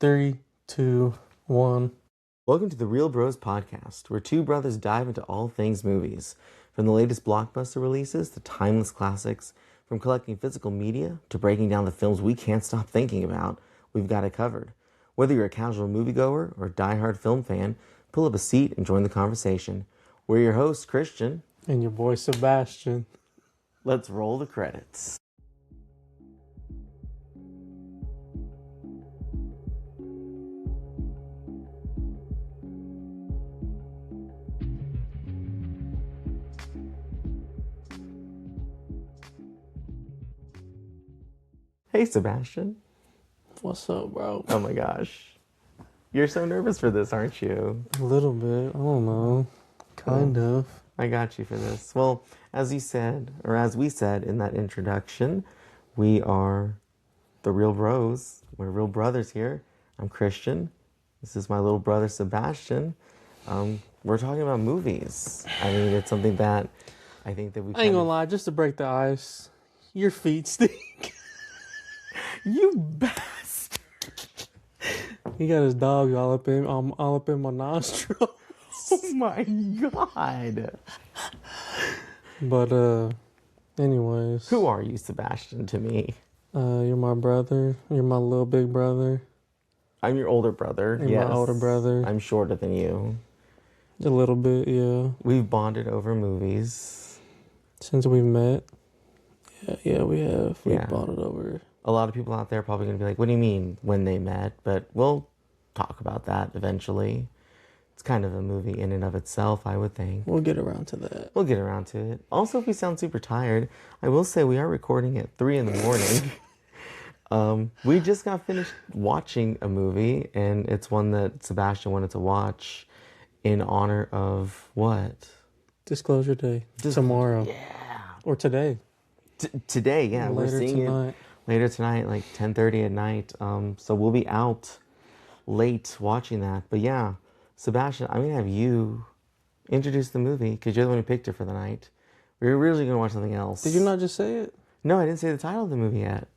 Three, two, one. Welcome to the Real Bros Podcast, where two brothers dive into all things movies. From the latest Blockbuster releases to timeless classics, from collecting physical media to breaking down the films we can't stop thinking about, we've got it covered. Whether you're a casual moviegoer or a diehard film fan, pull up a seat and join the conversation. We're your hosts, Christian. And your boy, Sebastian. Let's roll the credits. Hey, Sebastian. What's up, bro? Oh my gosh. You're so nervous for this, aren't you? A little bit. I don't know. Kind of. I got you for this. Well, as you said, or as we said in that introduction, we are the Real Bros. We're real brothers here. I'm Christian. This is my little brother, Sebastian. We're talking about movies. I mean, it's something that I think that we I ain't gonna lie, just to break the ice, your feet stink. You bastard! He got his dog all up in my nostril. Oh my god! But anyways. Who are you, Sebastian, to me? You're my brother. You're my little big brother. I'm your older brother. You're my older brother. I'm shorter than you. A little bit, yeah. We've bonded over movies. Since we've met. Yeah, we have. We've Yeah. bonded over. A lot of people out there are probably going to be like, what do you mean when they met? But we'll talk about that eventually. It's kind of a movie in and of itself, I would think. We'll get around to that. We'll get around to it. Also, if we sound super tired, I will say we are recording at 3 in the morning. We just got finished watching a movie, and it's one that Sebastian wanted to watch in honor of what? Disclosure Day. Tomorrow. Yeah. Or today. Today, yeah. We're Later seeing tonight. it later tonight, like 10:30 at night. So we'll be out late watching that. But yeah, Sebastian, I'm going to have you introduce the movie because you're the one who picked it for the night. We were originally going to watch something else. Did you not just say it? No, I didn't say the title of the movie yet.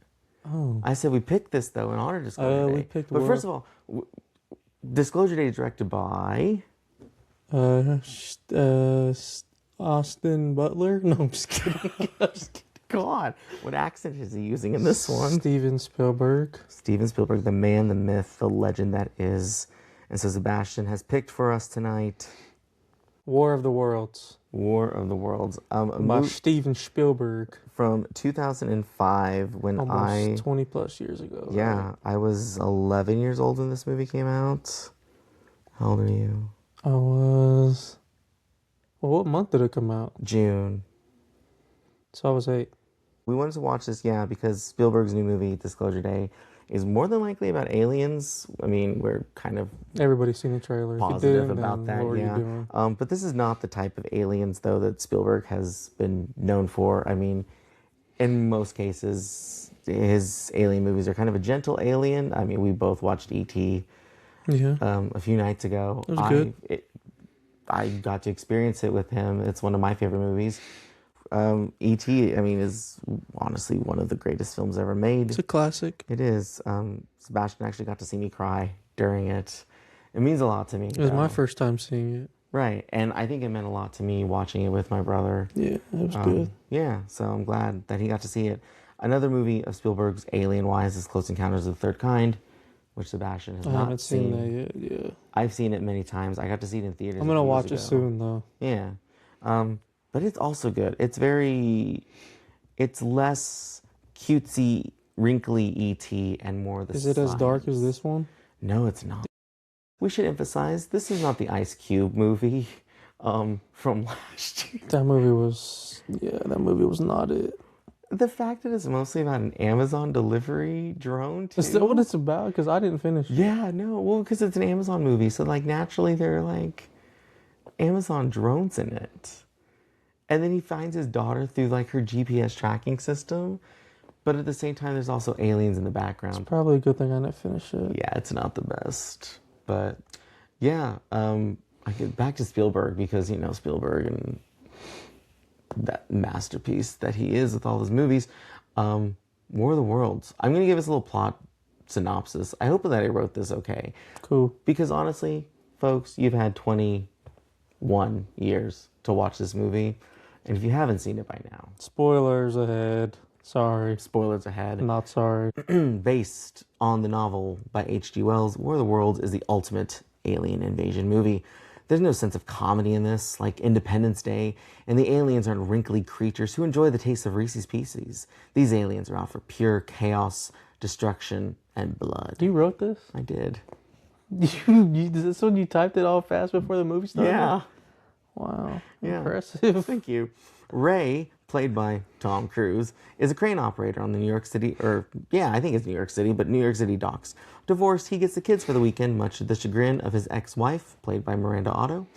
Oh. I said we picked this, though, in honor of Disclosure Day. We picked But first of all, Disclosure Day is directed by... Austin Butler? No, I'm just kidding. God, what accent is he using in this one? Steven Spielberg. Steven Spielberg, the man, the myth, the legend that is. And so Sebastian has picked for us tonight... War of the Worlds. War of the Worlds. By Steven Spielberg. From 2005 when Almost 20 plus years ago. Yeah, right? I was 11 years old when this movie came out. How old are you? I was... Well, what month did it come out? June. So I was 8. We wanted to watch this, because Spielberg's new movie, Disclosure Day, is more than likely about aliens. I mean, we're kind of Everybody's seen the trailer. positive If you didn't, about then that, what are yeah. you doing? But this is not the type of aliens, though, that Spielberg has been known for. I mean, in most cases, his alien movies are kind of a gentle alien. I mean, we both watched E.T. Yeah. A few nights ago. It was good. I got to experience it with him. It's one of my favorite movies. E.T., I mean, is honestly one of the greatest films ever made. It's a classic. It is. Sebastian actually got to see me cry during it. It means a lot to me. It was my first time seeing it. Right, and I think it meant a lot to me watching it with my brother. Yeah, it was good. Yeah, so I'm glad that he got to see it. Another movie of Spielberg's alien-wise is Close Encounters of the Third Kind, which Sebastian has I not haven't seen that yet, yeah. I've seen it many times. I got to see it in theaters. I'm going to watch it soon, though. Yeah. But it's also good. It's less cutesy, wrinkly E.T. and more the Is it as dark as this one? No, it's not. We should emphasize, this is not the Ice Cube movie from last year. That movie was not it. The fact that it's mostly about an Amazon delivery drone, too. Is that what it's about? Because I didn't finish it. Yeah, no. Well, because it's an Amazon movie. So, naturally, there are, Amazon drones in it. And then he finds his daughter through, her GPS tracking system. But at the same time, there's also aliens in the background. It's probably a good thing I didn't finish it. Yeah, it's not the best. But, yeah. I get back to Spielberg because, Spielberg and that masterpiece that he is with all his movies. War of the Worlds. I'm going to give us a little plot synopsis. I hope that I wrote this okay. Cool. Because honestly, folks, you've had 21 years to watch this movie. And if you haven't seen it by now, Spoilers ahead. Sorry. spoilers ahead. Not sorry. Based on the novel by H.G. Wells, War of the Worlds is the ultimate alien invasion movie. There's no sense of comedy in this, like Independence Day, and the aliens aren't wrinkly creatures who enjoy the taste of Reese's Pieces. These aliens are out for pure chaos, destruction, and blood. You wrote this? I did. Is this when you typed it all fast before the movie started? Yeah. Wow. Yeah. Impressive. Thank you. Ray, played by Tom Cruise, is a crane operator on the New York City, I think it's New York City, but New York City docks. Divorced, he gets the kids for the weekend, much to the chagrin of his ex-wife, played by Miranda Otto.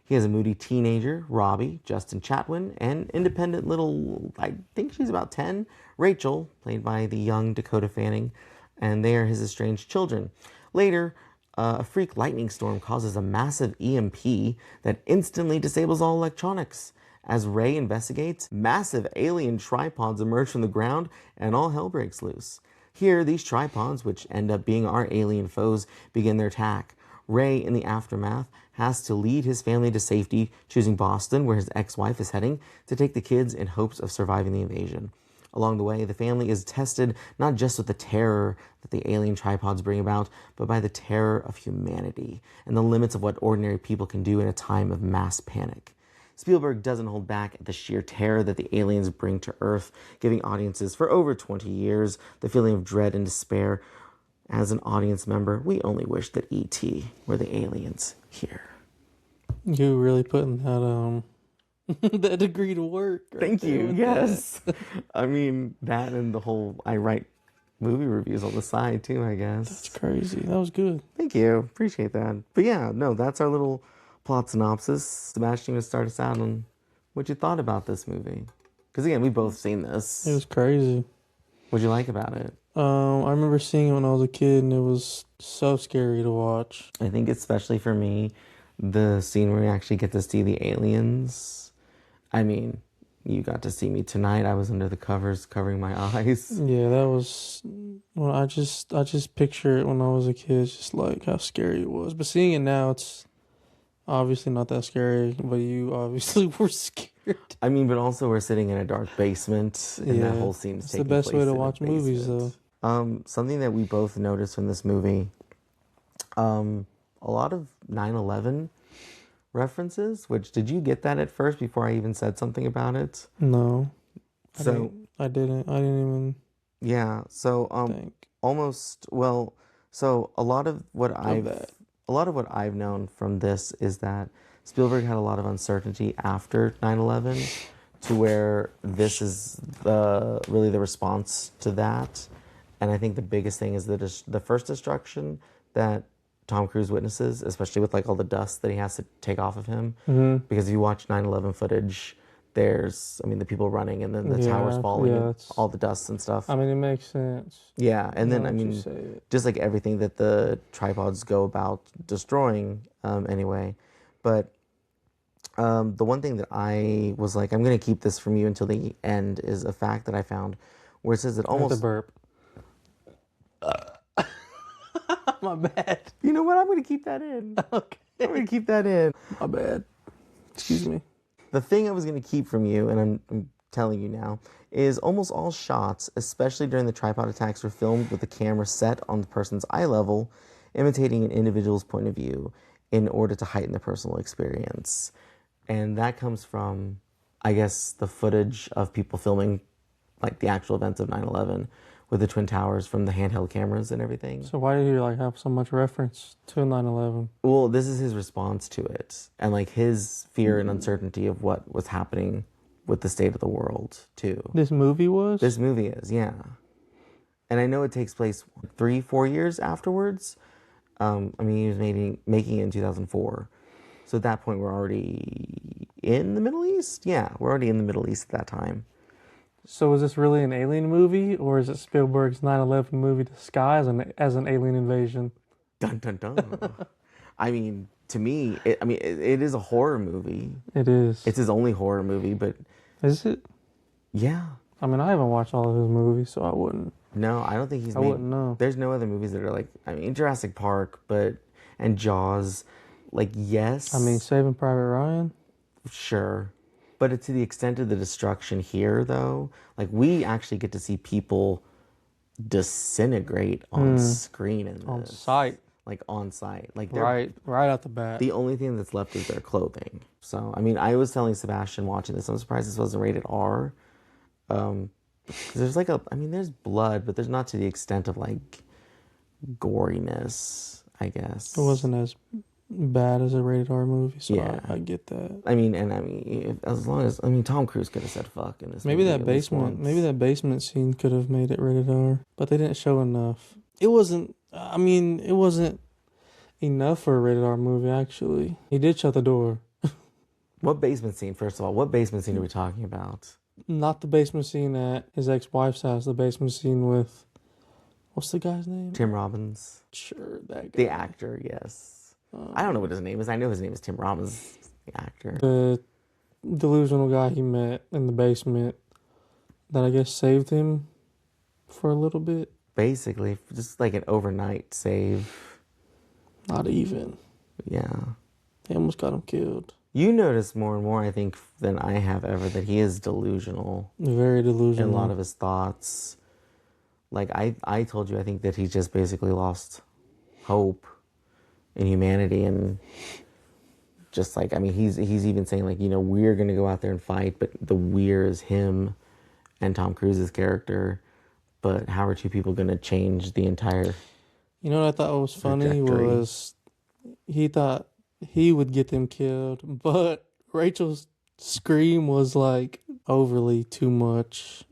He has a moody teenager, Robbie, Justin Chatwin, and independent little, I think she's about 10, Rachel, played by the young Dakota Fanning, and they are his estranged children. Later, a freak lightning storm causes a massive EMP that instantly disables all electronics. As Ray investigates, massive alien tripods emerge from the ground and all hell breaks loose. Here, these tripods, which end up being our alien foes, begin their attack. Ray, in the aftermath, has to lead his family to safety, choosing Boston, where his ex-wife is heading, to take the kids in hopes of surviving the invasion. Along the way, the family is tested not just with the terror that the alien tripods bring about, but by the terror of humanity and the limits of what ordinary people can do in a time of mass panic. Spielberg doesn't hold back at the sheer terror that the aliens bring to Earth, giving audiences for over 20 years the feeling of dread and despair. As an audience member, we only wish that E.T. were the aliens here. You really putting that that degree to work. Right. Thank you. Yes. I mean, that and the whole, I write movie reviews on the side too, I guess. That's crazy. That was good. Thank you. Appreciate that. But yeah, no, that's our little plot synopsis. Sebastian, to start us out on what you thought about this movie. Because again, we've both seen this. It was crazy. What'd you like about it? I remember seeing it when I was a kid, and it was so scary to watch. I think especially for me, the scene where you actually get to see the aliens. I mean, you got to see me tonight. I was under the covers covering my eyes. Yeah, that was... Well, I just picture it when I was a kid, just like how scary it was. But seeing it now, it's obviously not that scary, but you obviously were scared. I mean, but also we're sitting in a dark basement, and that whole scene's taking place. It's the best way to watch movies, though. Something that we both noticed from this movie, a lot of 9/11 references, which, did you get that at first before I even said something about it? No. I didn't even yeah, so think. almost, well, so a lot of what I've known from this is that Spielberg had a lot of uncertainty after 9/11, to where this is really the response to that. And I think the biggest thing is the first destruction that Tom Cruise witnesses, especially with like all the dust that he has to take off of him. Mm-hmm. Because if you watch 9/11 footage, there's, the people running and then the towers falling, and all the dust and stuff. I mean, it makes sense. Yeah, and then, just like everything that the tripods go about destroying anyway. But the one thing that I was like, I'm going to keep this from you until the end, is a fact that I found where it says that almost... The burp. My bad. You know what? I'm going to keep that in. Okay. I'm going to keep that in. My bad. Excuse me. The thing I was going to keep from you, and I'm telling you now, is almost all shots, especially during the tripod attacks, were filmed with the camera set on the person's eye level, imitating an individual's point of view in order to heighten the personal experience. And that comes from, I guess, the footage of people filming like the actual events of 9/11 with the Twin Towers from the handheld cameras and everything. So why did he have so much reference to 9/11? Well, this is his response to it, and like his fear and uncertainty of what was happening with the state of the world too. This movie was? This movie is, yeah. And I know it takes place 3-4 years afterwards. He was making it in 2004. So at that point, we're already in the Middle East? Yeah, we're already in the Middle East at that time. So is this really an alien movie, or is it Spielberg's 9/11 movie disguised as an alien invasion? Dun, dun, dun. To me, it is a horror movie. It is. It's his only horror movie, but... Is it? Yeah. I mean, I haven't watched all of his movies, so I wouldn't. No, I don't think he's I made. wouldn't know. There's no other movies that are like. I mean, Jurassic Park, and Jaws, like yes. I mean, Saving Private Ryan. Sure, but to the extent of the destruction here, though, like we actually get to see people disintegrate on screen in this. On site. Like on site, like right out the bat. The only thing that's left is their clothing. So I mean, I was telling Sebastian watching this, I'm surprised this wasn't rated R. There's like there's blood, but there's not to the extent of like goriness, I guess. It wasn't as bad as a rated R movie, so yeah. I get that. As long as Tom Cruise could have said fuck in this maybe movie. Maybe that basement scene could have made it rated R, but they didn't show enough. It wasn't enough for a rated R movie, actually. He did shut the door. What basement scene, first of all? What basement scene are we talking about? Not the basement scene at his ex-wife's house. The basement scene with... What's the guy's name? Tim Robbins. Sure, that guy. The actor, yes. I don't know what his name is. I know his name is Tim Robbins, the actor. The delusional guy he met in the basement that I guess saved him for a little bit. Basically, just like an overnight save. Not even. Yeah. He almost got him killed. You notice more and more, I think, than I have ever, that he is delusional. Very delusional. In a lot of his thoughts. Like, I told you, I think that he just basically lost hope in humanity. And just like, he's even saying, like, we're going to go out there and fight, but the we're is him and Tom Cruise's character. But how are two people going to change the entire... You know what I thought was funny was he thought he would get them killed, but Rachel's scream was like overly too much.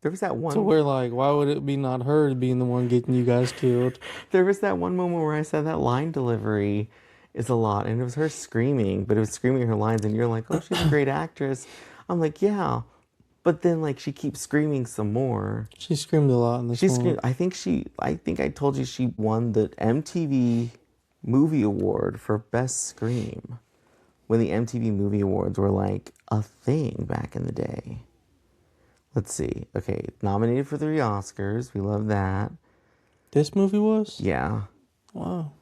There was that one... So we're like, why would it be not her being the one getting you guys killed? There was that one moment where I said that line delivery is a lot, and it was her screaming, but it was screaming her lines, and you're like, oh, she's a great actress. I'm like, yeah. But then, like, she keeps screaming some more. She screamed a lot in this one. I think I told you she won the MTV Movie Award for Best Scream. When the MTV Movie Awards were, like, a thing back in the day. Let's see. Okay, nominated for 3 Oscars. We love that. This movie was? Yeah. Wow.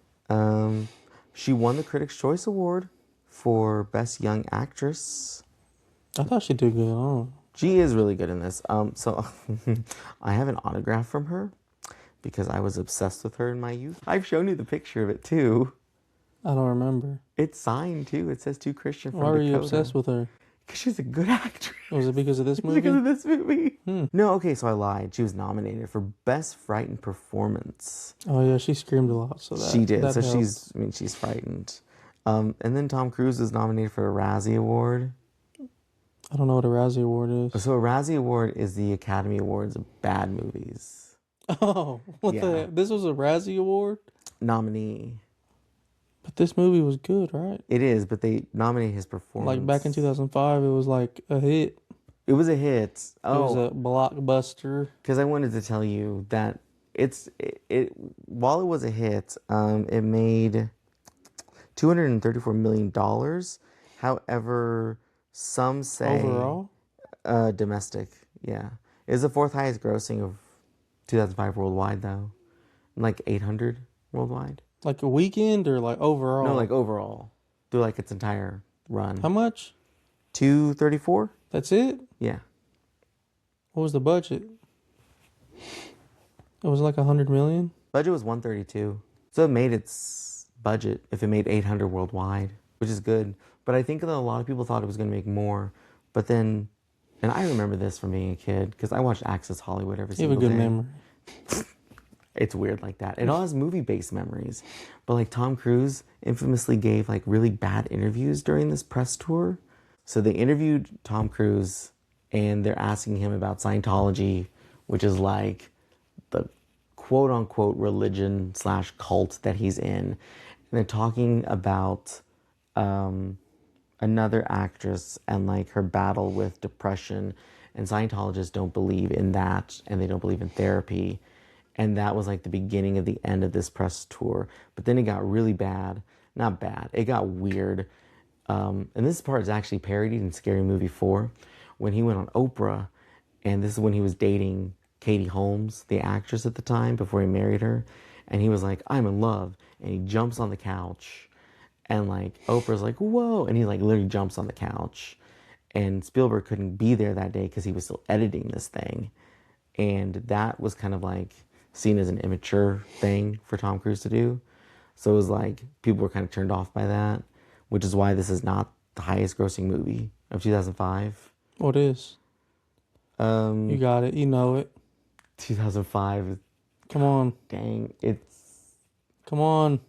She won the Critics' Choice Award for Best Young Actress. I thought she did good. Oh. She is really good in this. So I have an autograph from her because I was obsessed with her in my youth. I've shown you the picture of it too. I don't remember. It's signed too. It says to Christian from Why were Dakota. you obsessed with her? Because she's a good actress. Was it because of this movie? Because of this movie. No, okay, so I lied. She was nominated for Best Frightened Performance. Oh yeah, she screamed a lot. So she did. That so helped. she's frightened. And then Tom Cruise was nominated for a Razzie Award. I don't know what a Razzie Award is. So a Razzie Award is the Academy Awards of bad movies. Oh, this was a Razzie Award? Nominee. But this movie was good, right? It is, but they nominate his performance. Like back in 2005, it was like a hit. It was a hit. Oh. It was a blockbuster. Because I wanted to tell you that while it was a hit, it made $234 million. However, some say... Overall? Domestic, yeah. It was the 4th highest grossing of 2005 worldwide, though. Like 800 worldwide. Like a weekend or like overall? No, like overall. Through like its entire run. How much? 234? That's it? Yeah. What was the budget? It was like 100 million? Budget was 132. So it made its budget if it made 800 worldwide, which is good. But I think that a lot of people thought it was going to make more. But then, and I remember this from being a kid, because I watched Access Hollywood every single day. You have a good memory. It's weird like that. It all has movie-based memories. But like Tom Cruise infamously gave like really bad interviews during this press tour. So they interviewed Tom Cruise and they're asking him about Scientology, which is like the quote-unquote religion / cult that he's in. And they're talking about another actress and like her battle with depression. And Scientologists don't believe in that and they don't believe in therapy. And that was like the beginning of the end of this press tour. But then it got really bad. Not bad. It got weird. And this part is actually parodied in Scary Movie 4 when he went on Oprah And this is when he was dating Katie Holmes, the actress at the time, before he married her. And he was like, I'm in love. And he jumps on the couch. And like Oprah's like, whoa. And he like literally jumps on the couch. And Spielberg couldn't be there that day because he was still editing this thing. And that was kind of like seen as an immature thing for Tom Cruise to do. So it was like people were kind of turned off by that, which is why this is not the highest grossing movie of 2005. What is? You got it. You know it. 2005. Come on. Dang, it's... Come on.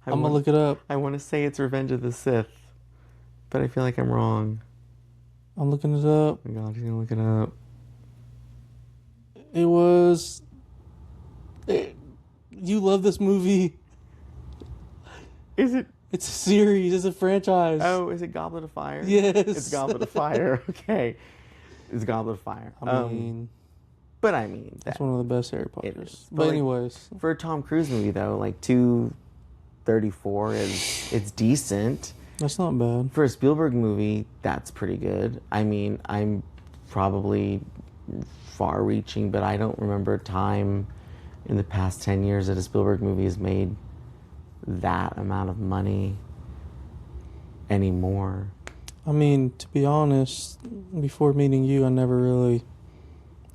I'm going to look it up. I want to say it's Revenge of the Sith, but I feel like I'm wrong. I'm looking it up. Oh my God, he's going to look it up. It was... You love this movie. Is it? It's a series. It's a franchise. Oh, is it Goblet of Fire? Yes. It's Goblet of Fire. Okay. It's Goblet of Fire. I mean... But I mean... That's one of the best Harry Potters. But like, anyways. For a Tom Cruise movie, though, like 234 it's decent. That's not bad. For a Spielberg movie, that's pretty good. I mean, I'm probably far-reaching, but I don't remember a time in the past 10 years that a Spielberg movie has made that amount of money anymore. I mean, to be honest, before meeting you, I never really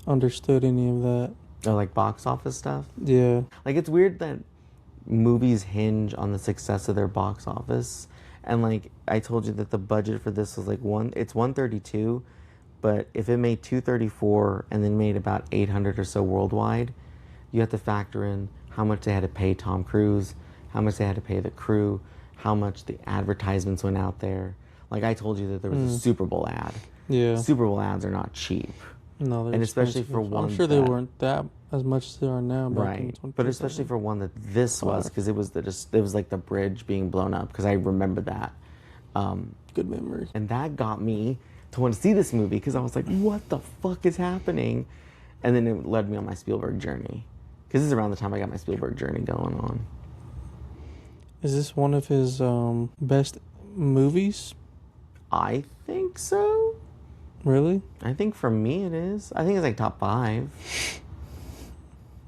understood any of that. Oh, like box office stuff? Yeah. Like, it's weird that movies hinge on the success of their box office. And, like, I told you that the budget for this was, like, it's 132, but if it made 234 and then made about 800 or so worldwide, you have to factor in how much they had to pay Tom Cruise, how much they had to pay the crew, how much the advertisements went out there. Like, I told you that there was a Super Bowl ad. Yeah. Super Bowl ads are not cheap. No, they're and especially expensive. for one. I'm sure they weren't that as much as they are now. Back in Right, but especially for one that this was, because it was like the bridge being blown up. Because I remember that. Good memory. And that got me to want to see this movie because I was like, "What the fuck is happening?" And then it led me on my Spielberg journey. Because this is around the time I got my Spielberg journey going on. Is this one of his best movies? I think so. Really? I think for me it is. I think it's like top 5.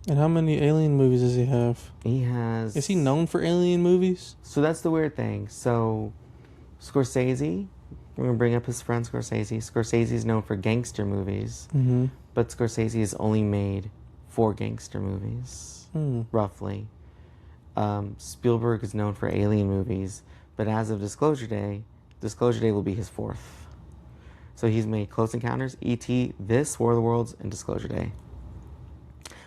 And how many Alien movies does he have? He has... Is he known for Alien movies? So that's the weird thing. So Scorsese, we're going to bring up his friend Scorsese. Scorsese is known for gangster movies. Mm-hmm. But Scorsese has only made 4 gangster movies, roughly. Spielberg is known for Alien movies. But as of Disclosure Day will be his 4th. So he's made Close Encounters, E.T., this, War of the Worlds, and Disclosure Day.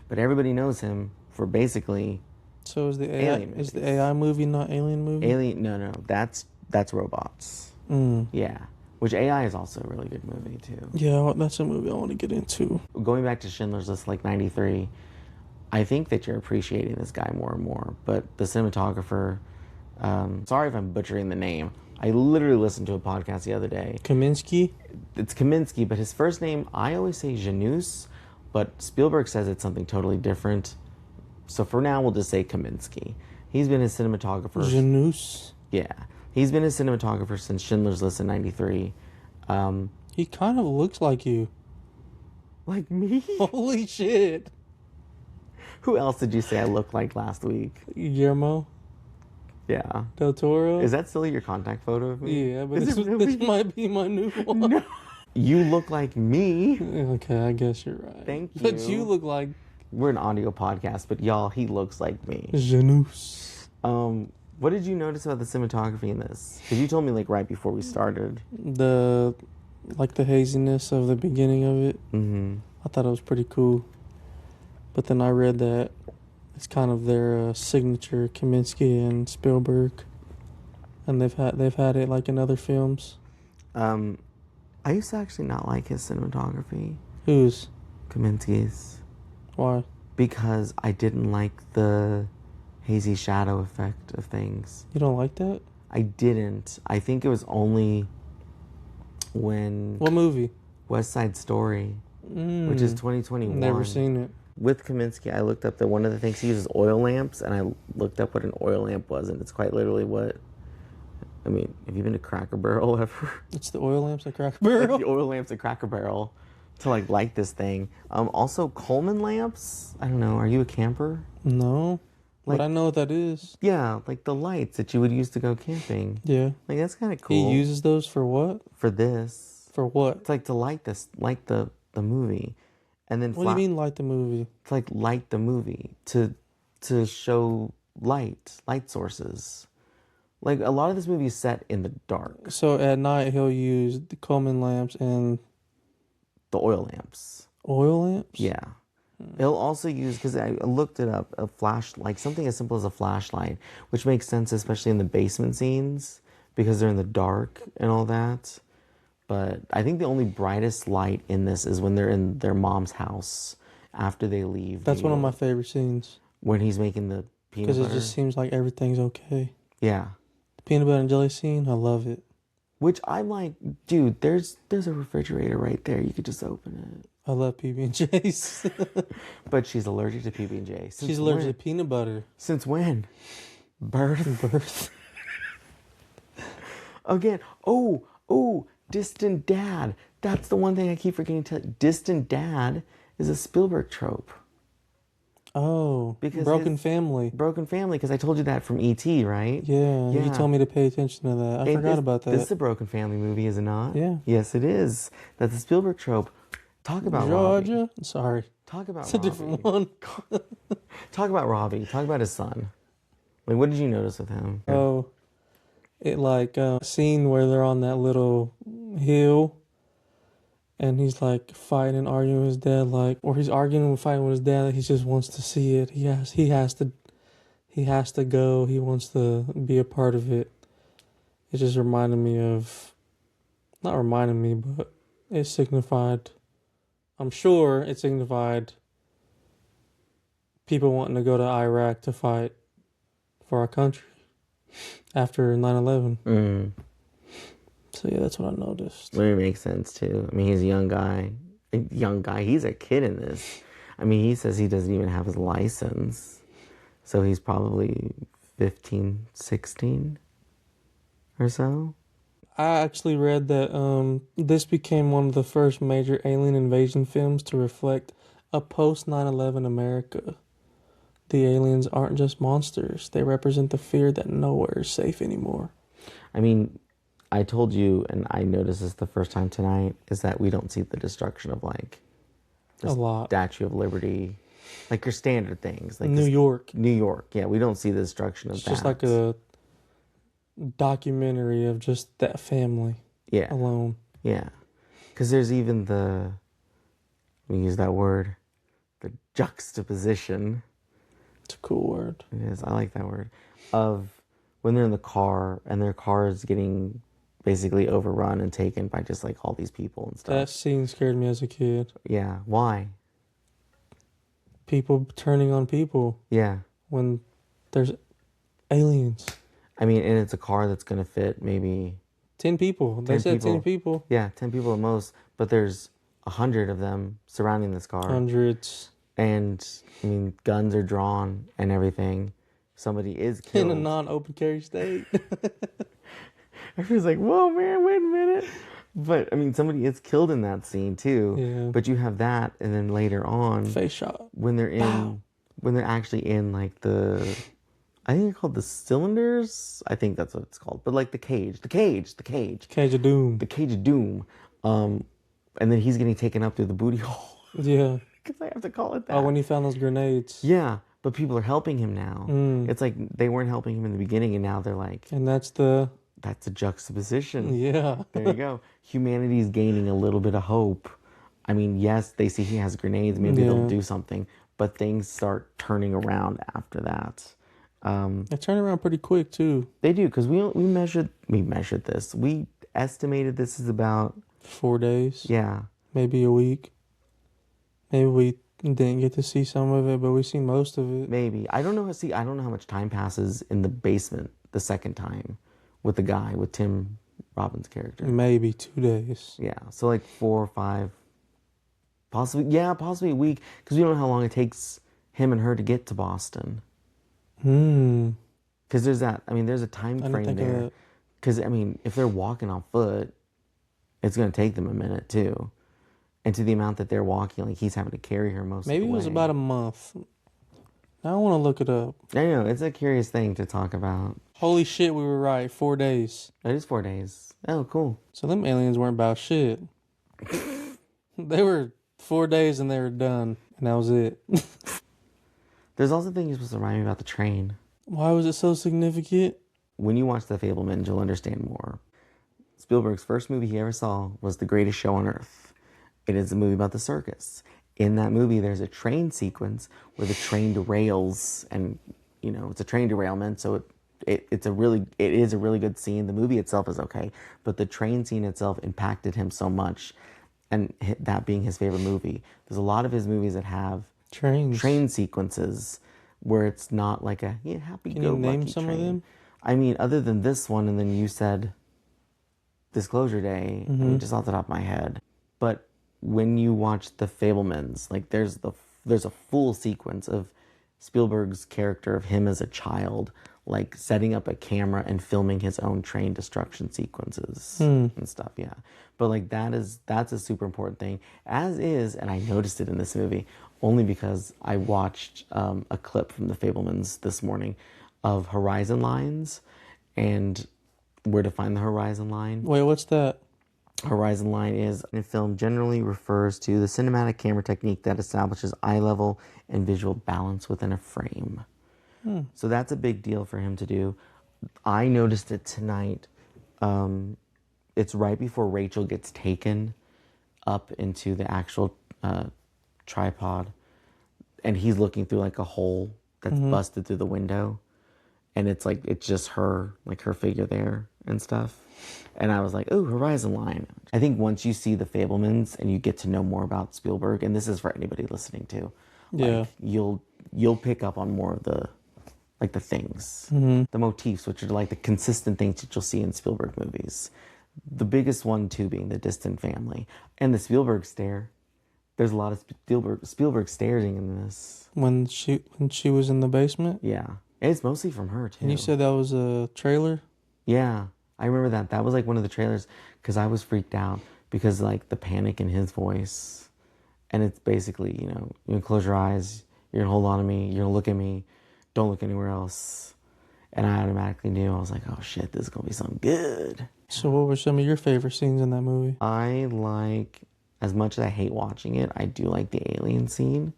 But everybody knows him for basically... So is the AI movie not Alien movie? No, that's robots. Yeah, which AI is also a really good movie too. Yeah, that's a movie I want to get into. Going back to Schindler's List, like 93, I think that you're appreciating this guy more and more. But the cinematographer, sorry if I'm butchering the name. I literally listened to a podcast the other day. Kaminsky? It's Kaminsky, but his first name, I always say Janus, but Spielberg says it's something totally different. So for now, we'll just say Kaminsky. He's been his cinematographer. Janus? Yeah. He's been his cinematographer since Schindler's List in 93. He kind of looks like you. Like me? Holy shit. Who else did you say I looked like last week? Guillermo? Yeah. Del Toro? Is that still your contact photo of me? Yeah, but this might be my new one. No. You look like me. Okay, I guess you're right. Thank you. But you look like... We're an audio podcast, but y'all, he looks like me. Janus. What did you notice about the cinematography in this? Because you told me, like, right before we started. The haziness of the beginning of it. Mm-hmm. I thought it was pretty cool. But then I read that it's kind of their signature, Kaminsky and Spielberg, and they've had it like in other films. I used to actually not like his cinematography. Whose? Kaminsky's. Why? Because I didn't like the hazy shadow effect of things. You don't like that? I didn't. I think it was only when... What movie? West Side Story, which is 2021. Never seen it. With Kaminsky, I looked up that one of the things he uses oil lamps, and I looked up what an oil lamp was, and it's quite literally what... I mean, have you been to Cracker Barrel ever? It's the oil lamps at Cracker Barrel? Like the oil lamps at Cracker Barrel. to like light this thing. Also Coleman lamps. I don't know. Are you a camper? No, but Like, I know what that is. yeah, like the lights that you would use to go camping. Yeah. Like that's kind of He cool. uses those for what? For this. For what? It's like to light the movie, and then What do you mean, like the movie? to like light the movie to show light sources. Like a lot of this movie is set in the dark. So at night he'll use the Coleman lamps and The oil lamps. oil lamps. Yeah. He'll also use, because I looked it up, a like something as simple as a flashlight, which makes sense, especially in the basement scenes, because they're in the dark and all that. But I think the only brightest light in this is when they're in their mom's house after they leave. That's one of my favorite scenes. When he's making the peanut butter. Because it just seems like everything's okay. Yeah. The peanut butter and jelly scene, I love it. Which I'm like, dude, there's a refrigerator right there. You could just open it. I love PB&J's. But she's allergic to PB&J. She's allergic to peanut butter. Since when? Birth. Again. Oh, Distant Dad. That's the one thing I keep forgetting to tell you. Distant Dad is a Spielberg trope. Oh, Because Broken Family. Broken Family, because I told you that from E.T., right? Yeah, you told me to pay attention to that. I forgot about that. This is a Broken Family movie, is it not? Yeah. Yes, it is. That's a Spielberg trope. Talk about Georgia. Robbie. Sorry. Talk about It's Robbie. a different one. Talk about Robbie. Talk about his son. Like, what did you notice with him? Oh, it like scene where they're on that little hill, and he's like fighting and arguing with his dad, like, or he's arguing and fighting with his dad. Like, he just wants to see it. He has to go. He wants to be a part of it. It just reminded me of, not reminded me, but it signified. I'm sure it signified people wanting to go to Iraq to fight for our country after 9/11. Mm. So yeah, that's what I noticed. Well, it makes sense too. I mean, he's a young guy. He's a kid in this. I mean, he says he doesn't even have his license. So he's probably 15, 16 or so. I actually read that this became one of the first major alien invasion films to reflect a post 9/11 America. The aliens aren't just monsters. They represent the fear that nowhere is safe anymore. I mean, I told you, and I noticed this the first time tonight, is that we don't see the destruction of, like, A lot. Statue of Liberty, like your standard things. Like New York. New York, yeah. We don't see the destruction of It's that. just like a documentary of just that family alone. Yeah. Because there's even let me use that word, the juxtaposition. It's a cool word. It is. I like that word. Of when they're in the car and their car is getting basically overrun and taken by just like all these people and stuff. That scene scared me as a kid. Yeah. Why? People turning on people Yeah. when there's aliens. I mean, and it's a car that's going to fit maybe 10 people. They 10 said people. 10 people. Yeah, 10 people at most, but there's 100 of them surrounding this car. Hundreds. And, I mean, guns are drawn and everything. Somebody is killed. In a non-open carry state. Everyone's like, whoa, man, wait a minute. But, I mean, somebody is killed in that scene, too. Yeah. But you have that, and then later on, Face shot. when they're actually in, like, I think they're called the cylinders. I think that's what it's called. But, like, the cage. Cage of Doom. The cage of doom. And then he's getting taken up through the booty hole. Yeah. Because I have to call it that. Oh, when he found those grenades. Yeah, but people are helping him now. It's like they weren't helping him in the beginning, and now they're like... And that's a juxtaposition. Yeah. There you go. Humanity's gaining a little bit of hope. I mean, yes, they see he has grenades. Maybe they'll do something. But things start turning around after that. They turn around pretty quick, too. They do, because we measured this. We estimated this is about... 4 days. Yeah. Maybe a week. Maybe we didn't get to see some of it, but we seen most of it. Maybe. I don't know. See, I don't know how much time passes in the basement the second time with the guy, with Tim Robbins' character. Maybe 2 days. Yeah. So like 4 or 5, possibly a week, because we don't know how long it takes him and her to get to Boston. Because there's a time frame there. Because, I mean, if they're walking on foot, it's going to take them a minute too. And to the amount that they're walking, like he's having to carry her most Maybe of it the was way. about a month. I want to look it up. I know, it's a curious thing to talk about. Holy shit, we were right. 4 days. It is 4 days. Oh, cool. So them aliens weren't about shit. They were 4 days and they were done. And that was it. There's also things you're supposed to remind me about the train. Why was it so significant? When you watch The Fabelmans, you'll understand more. Spielberg's first movie he ever saw was The Greatest Show on Earth. It is a movie about the circus. In that movie, there's a train sequence where the train derails, and it's a train derailment, so it is a really good scene. The movie itself is okay, but the train scene itself impacted him so much, and that being his favorite movie. There's a lot of his movies that have train sequences where it's not like a happy Can go you name lucky some train. of them? I mean, other than this one, and then you said Disclosure Day, I mean, just off the top of my head. But when you watch The Fabelmans, like there's a full sequence of Spielberg's character of him as a child, like setting up a camera and filming his own train destruction sequences and stuff. Yeah, but like that's a super important thing. As is, and I noticed it in this movie only because I watched a clip from The Fabelmans this morning of horizon lines and where to find the horizon line. Wait, what's that? Horizon line is in film generally refers to the cinematic camera technique that establishes eye level and visual balance within a frame. So that's a big deal for him to do. I noticed it tonight. It's right before Rachel gets taken up into the actual tripod, and he's looking through like a hole that's busted through the window, and it's just her, like her figure there and stuff. And I was like, oh, horizon line. I think once you see The Fabelmans and you get to know more about Spielberg, and this is for anybody listening too, Yeah. like you'll pick up on more of the things, the motifs, which are like the consistent things that you'll see in Spielberg movies. The biggest one too being the distant family and the Spielberg stare. There's a lot of Spielberg staring in this. When she was in the basement? Yeah. And it's mostly from her too. And you said that was a trailer? Yeah. I remember that. That was like one of the trailers because I was freaked out because like the panic in his voice. And it's basically, you're going to close your eyes. You're going to hold on to me. You're going to look at me. Don't look anywhere else. And I automatically knew. I was like, oh shit, this is going to be something good. So what were some of your favorite scenes in that movie? I like, as much as I hate watching it, I do like the alien scene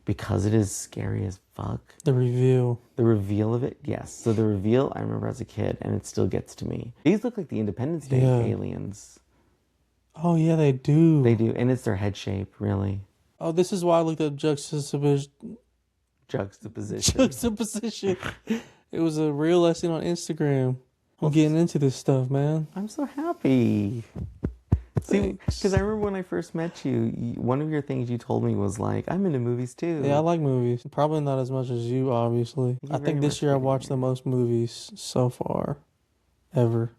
because it is scary as fuck. The reveal. The reveal of it, yes. So the reveal, I remember as a kid, and it still gets to me. These look like the Independence Day aliens. Oh, yeah, they do. They do, and it's their head shape, really. Oh, this is why I looked up juxtaposition. Juxtaposition. It was a real lesson on Instagram. I'm getting into this stuff, man. I'm so happy. See, Thanks. because I remember when I first met you, one of your things you told me was like, I'm into movies too. Yeah, I like movies. Probably not as much as you, obviously. I think this year I watched the most movies so far. Ever.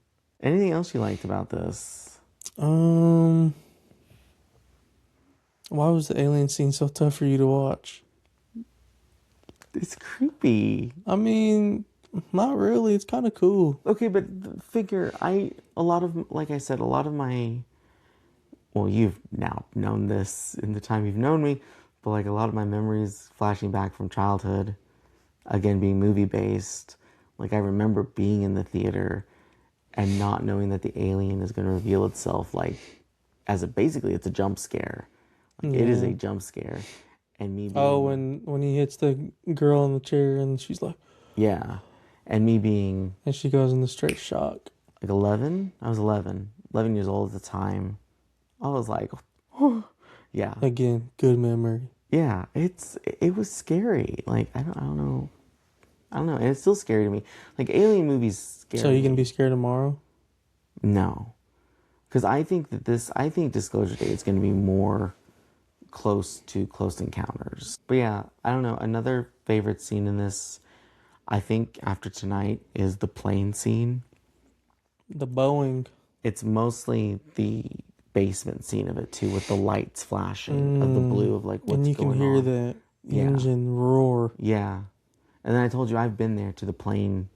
Anything else you liked about this? Why was the alien scene so tough for you to watch? It's creepy. I mean, not really. It's kind of cool. Okay, but figure, like I said, a lot of my, well, you've now known this in the time you've known me, but like a lot of my memories flashing back from childhood, again, being movie-based, like I remember being in the theater and not knowing that the alien is going to reveal itself like, basically it's a jump scare. Like it is a jump scare. And me being, when he hits the girl in the chair and she's like... Yeah. And me being... And she goes into straight shock. Like 11? I was 11 years old at the time. I was like, oh, yeah. Again, good memory. Yeah, it was scary. Like, I don't know. And it's still scary to me. Like, alien movies scare me. So you gonna be scared tomorrow? No. Because I think Disclosure Day is going to be more close to Close Encounters. But yeah, I don't know. Another favorite scene in this, I think after tonight, is the plane scene. The Boeing. It's mostly the basement scene of it too, with the lights flashing of the blue of like what's going on. And you can hear the engine roar. Yeah. And then I told you I've been there to the plane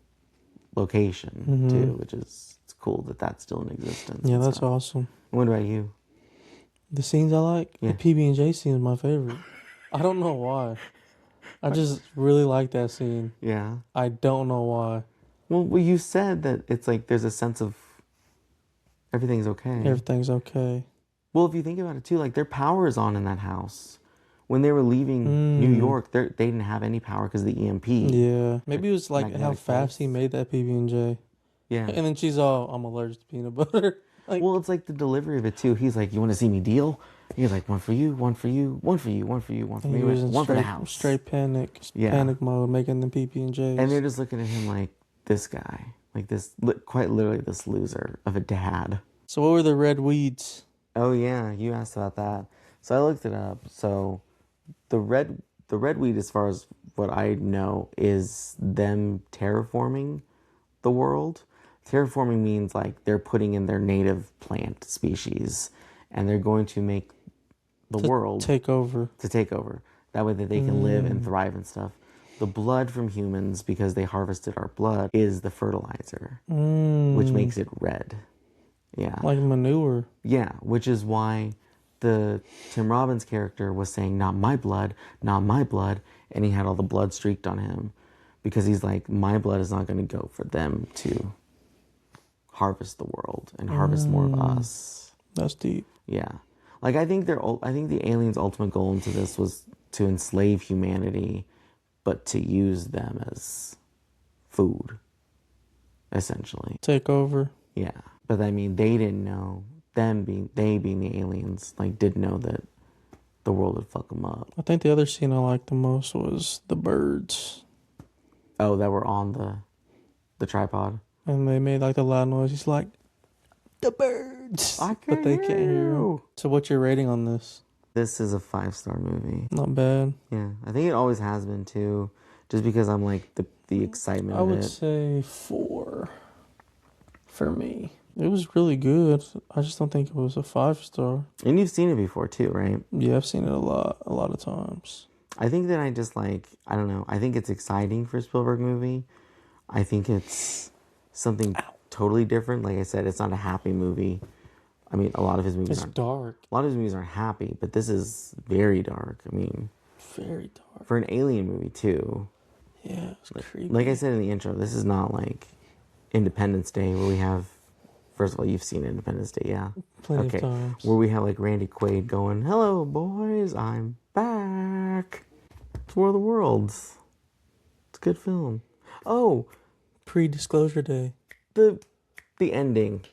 location too, which is, it's cool that that's still in existence. Yeah, that's awesome. What about you? The scenes I like, Yeah. the PB&J scene is my favorite. I don't know why. I just really like that scene. Yeah. I don't know why. Well, you said that it's like there's a sense of everything's okay. Everything's okay. Well, if you think about it too, like their power is on in that house. When they were leaving New York, they didn't have any power because of the EMP. Yeah. Maybe it was like how Magnetic fast he pulse. made that PB&J. Yeah. And then she's all, I'm allergic to peanut butter. Like, Well, it's like the delivery of it too. He's like, "You want to see me deal?" He's like, "One for you, one for you, one for you, one for you, one for he me, was in one for the house." straight panic mode, making the PB&Js. And they're just looking at him like this guy, like this, quite literally this loser of a dad. So what were the red weeds? Oh yeah, you asked about that. So I looked it up. So the red weed, as far as what I know, is them terraforming the world. Terraforming means like they're putting in their native plant species, and they're going to make the world take over. That way that they can live and thrive and stuff. The blood from humans, because they harvested our blood, is the fertilizer, which makes it red. Yeah. Like manure. Yeah, which is why the Tim Robbins character was saying, "Not my blood, not my blood," and he had all the blood streaked on him, because he's like, my blood is not going to go for them to harvest the world and harvest more of us. That's deep. Yeah. Like, I think the aliens' ultimate goal into this was to enslave humanity, but to use them as food, essentially. Take over. Yeah. But I mean, they didn't know, they being the aliens, like, didn't know that the world would fuck them up. I think the other scene I liked the most was the birds. Oh, that were on the tripod? And they made like the loud noise. He's like, the birds. But they can't hear you. So what's your rating on this? This is a 5-star movie. Not bad. Yeah. I think it always has been too. Just because I'm like the excitement of it. I would say 4 for me. It was really good. I just don't think it was a 5-star. And you've seen it before too, right? Yeah, I've seen it a lot of times. I think that I just like, I don't know. I think it's exciting for a Spielberg movie. I think it's something totally different. Like I said, it's not a happy movie. I mean, a lot of his movies aren't dark. A lot of his movies aren't happy, but this is very dark. I mean, very dark. For an alien movie too. Yeah, it's creepy. Like I said in the intro, this is not like Independence Day where we have, first of all, you've seen Independence Day, yeah? Plenty of times. Where we have like Randy Quaid going, "Hello boys, I'm back. It's War of the Worlds." It's a good film. Oh, Pre-disclosure day. The ending.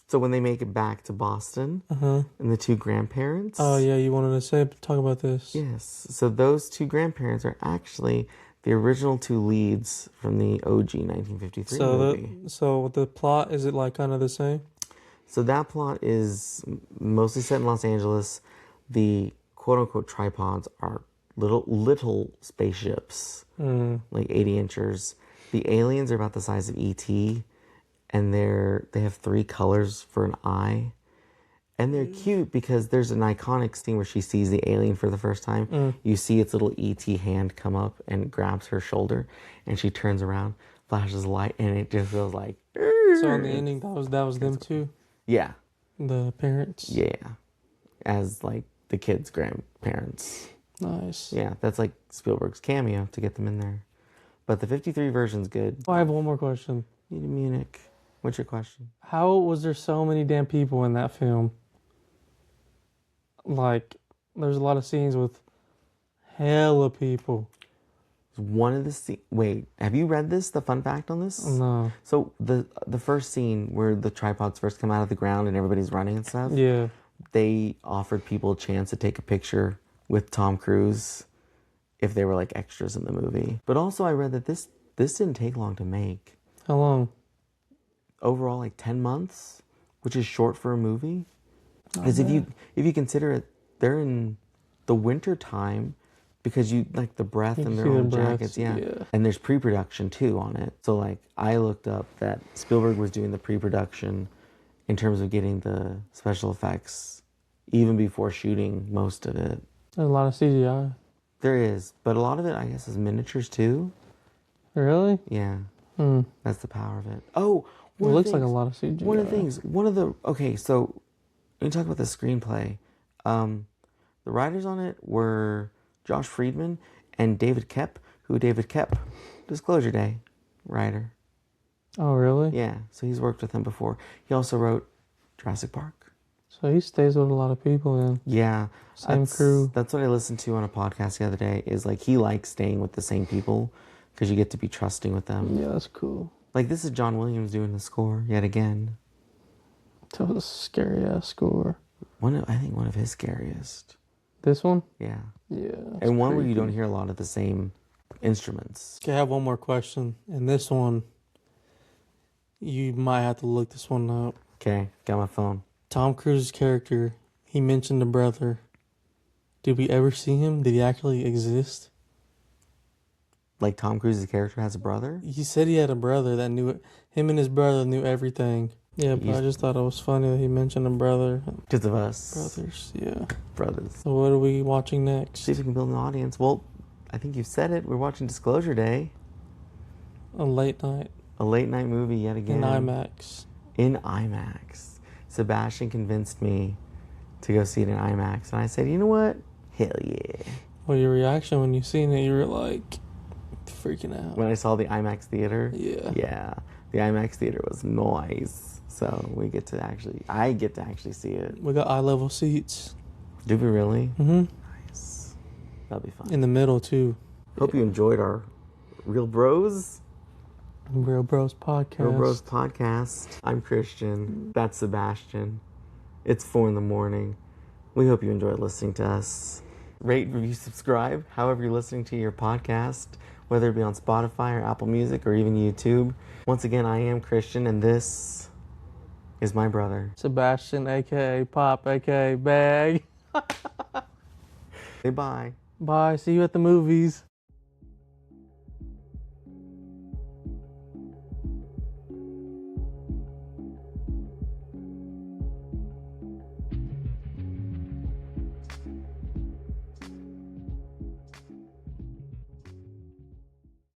So when they make it back to Boston, and the two grandparents. Oh yeah, you wanted to talk about this? Yes. So those two grandparents are actually the original two leads from the OG 1953 movie. So the plot, is it like kind of the same? So that plot is mostly set in Los Angeles. The quote-unquote tripods are little spaceships, like 80 inches. The aliens are about the size of E.T., and they have 3 colors for an eye. And they're cute because there's an iconic scene where she sees the alien for the first time. You see its little E.T. hand come up and grabs her shoulder, and she turns around, flashes a light, and it just goes like... So in the ending, that was them too? Yeah. The parents? Yeah. As, like, the kids' grandparents. Nice. Yeah, that's like Spielberg's cameo to get them in there. But the 53 version's good. I have one more question. Munich. What's your question? How was there so many damn people in that film? Like, there's a lot of scenes with hella people. One of the wait, have you read this? The fun fact on this? No. So the first scene where the tripods first come out of the ground and everybody's running and stuff. Yeah. They offered people a chance to take a picture with Tom Cruise if they were like extras in the movie. But also I read that this didn't take long to make. How long? Overall, like 10 months, which is short for a movie. Because if you consider it, they're in the winter time because you like the breath in their own jackets, yeah. And there's pre-production too on it. So like I looked up that Spielberg was doing the pre-production in terms of getting the special effects even before shooting most of it. There's a lot of CGI. There is, but a lot of it I guess is miniatures too. Really? Yeah. That's the power of it. Oh, it looks like a lot of CGI. So when you talk about the screenplay, The writers on it were Josh Friedman and David Koepp, David Koepp, Disclosure Day writer. Oh, really? Yeah, so he's worked with him before. He also wrote Jurassic Park. So he stays with a lot of people then. Yeah. Same crew. That's what I listened to on a podcast the other day, is like he likes staying with the same people because you get to be trusting with them. Yeah, that's cool. Like this is John Williams doing the score yet again. That was a scary ass score. I think one of his scariest. This one? Yeah. Yeah. And one where you don't hear a lot of the same instruments. Okay, I have one more question. And this one, you might have to look this one up. Okay, got my phone. Tom Cruise's character, he mentioned a brother. Did we ever see him? Did he actually exist? Like Tom Cruise's character has a brother? He said he had a brother that knew it. Him and his brother knew everything. Yeah, but I just thought it was funny that he mentioned a brother. Because of us. Brothers, yeah. Brothers. So what are we watching next? See if we can build an audience. Well, I think you've said it. We're watching Disclosure Day. A late night. A late night movie yet again. In IMAX. In IMAX. Sebastian convinced me to go see it in IMAX. And I said, you know what? Hell yeah. Well, your reaction when you seen it, you were like freaking out. When I saw the IMAX theater? Yeah. Yeah. The IMAX theater was nice. So I get to actually see it. We got eye level seats. Do we really? Mm-hmm. Nice. That'll be fun. In the middle, too. Hope you enjoyed our Real Bros. Real Bros Podcast. Real Bros Podcast. I'm Christian. That's Sebastian. It's 4 a.m. We hope you enjoyed listening to us. Rate, review, subscribe, however you're listening to your podcast, whether it be on Spotify or Apple Music or even YouTube. Once again, I am Christian, and this is my brother. Sebastian, a.k.a. Pop, a.k.a. Bag. Say bye. Bye. See you at the movies.